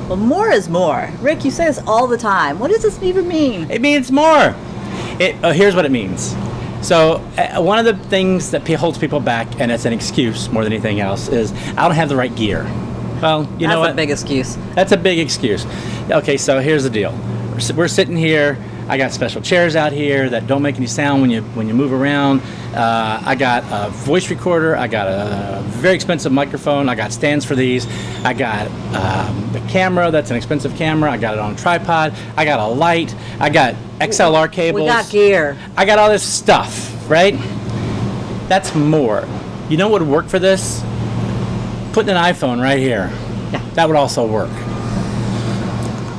Well, more is more. Rick, you say this all the time. What does this even mean? It means more. Here's what it means. So one of the things that holds people back, and it's an excuse more than anything else, is I don't have the right gear. Well, you know what? That's a big excuse. That's a big excuse. Okay, so here's the deal. We're sitting here. I got special chairs out here that don't make any sound when you move around. I got a voice recorder. I got a very expensive microphone. I got stands for these. I got the camera. That's an expensive camera. I got it on a tripod. I got a light. I got XLR cables. We got gear. I got all this stuff, right? That's more. You know what would work for this? Putting an iPhone right here. Yeah. That would also work.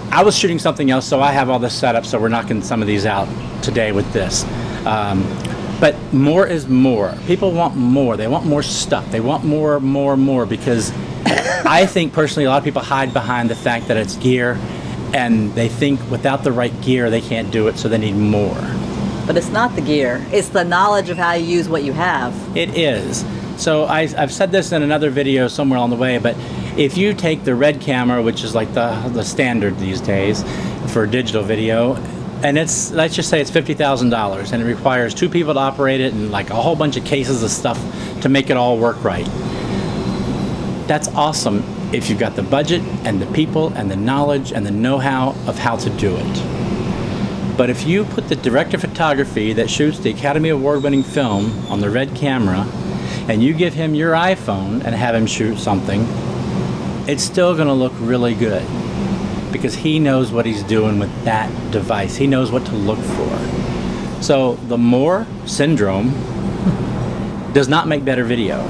I was shooting something else, so I have all this set up, so we're knocking some of these out today with this. But more is more. People want more. They want more stuff. They want more, because I think personally a lot of people hide behind the fact that it's gear, and they think without the right gear they can't do it, so they need more. But it's not the gear. It's the knowledge of how you use what you have. It is. So I've said this in another video somewhere on the way, but if you take the red camera, which is like the standard these days for digital video, and let's just say it's $50,000, and it requires 2 people to operate it and like a whole bunch of cases of stuff to make it all work right. That's awesome if you've got the budget and the people and the knowledge and the know-how of how to do it. But if you put the director of photography that shoots the Academy Award-winning film on the red camera, and you give him your iPhone and have him shoot something, it's still going to look really good because he knows what he's doing with that device. He knows what to look for. So the Moore syndrome does not make better video.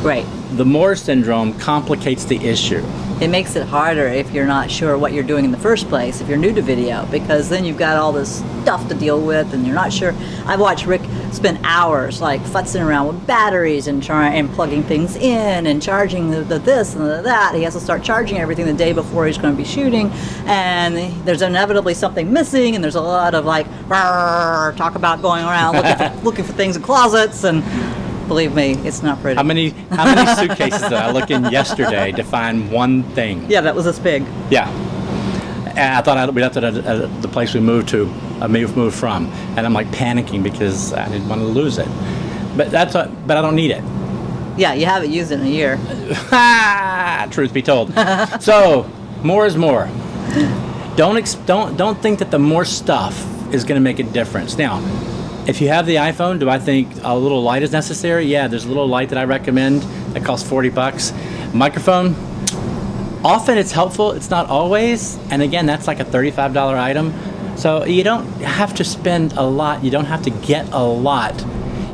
Right. The Moore syndrome complicates the issue. It makes it harder if you're not sure what you're doing in the first place, if you're new to video, because then you've got all this stuff to deal with and you're not sure. I've watched Rick spend hours like futzing around with batteries and plugging things in and charging the this and the that. He has to start charging everything the day before he's going to be shooting, and there's inevitably something missing, and there's a lot of like talk about going around looking for things in closets, and believe me, it's not pretty. How many suitcases did I look in yesterday to find one thing? Yeah, that was this big. Yeah. And I thought we left it at the place we moved from, and I'm like panicking because I didn't want to lose it. But but I don't need it. Yeah, you haven't used it in a year. Truth be told. So more is more. Don't think that the more stuff is going to make a difference. Now, if you have the iPhone, do I think a little light is necessary? Yeah, there's a little light that I recommend that costs $40. Microphone, often it's helpful. It's not always. And again, that's like a $35 item. So you don't have to spend a lot. You don't have to get a lot.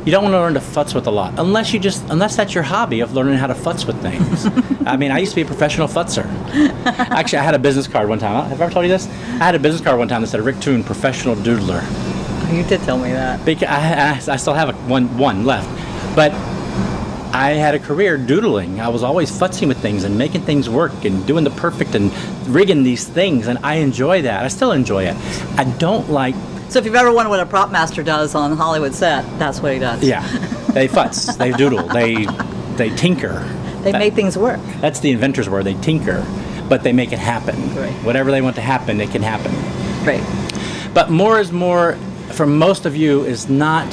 You don't want to learn to futz with a lot, unless that's your hobby of learning how to futz with things. I mean, I used to be a professional futzer. Actually, I had a business card one time. Have I ever told you this? I had a business card one time that said Rick Toone, professional doodler. You did tell me that. Because I still have one left. But I had a career doodling. I was always futzing with things and making things work and doing the perfect and rigging these things, and I enjoy that. I still enjoy it. I don't like... So if you've ever wondered what a prop master does on a Hollywood set, that's what he does. Yeah. They futz. They doodle. They tinker. They make things work. That's the inventor's word. They tinker. But they make it happen. Right. Whatever they want to happen, it can happen. Right. But more is more... for most of you, is not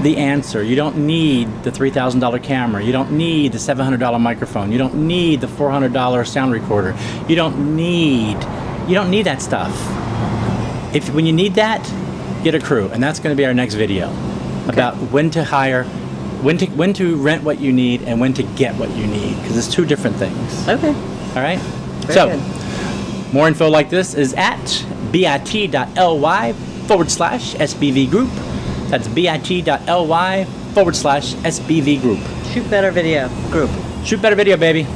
the answer. You don't need the $3,000 camera. You don't need the $700 microphone. You don't need the $400 sound recorder. You don't need that stuff. When you need that, get a crew, and that's going to be our next video about when to hire, when to rent what you need, and when to get what you need, because it's 2 different things. Okay. All right. Very good. More info like this is at bit.ly/SBV group. That's bit.ly/SBV group. Shoot better video group. Shoot better video, baby.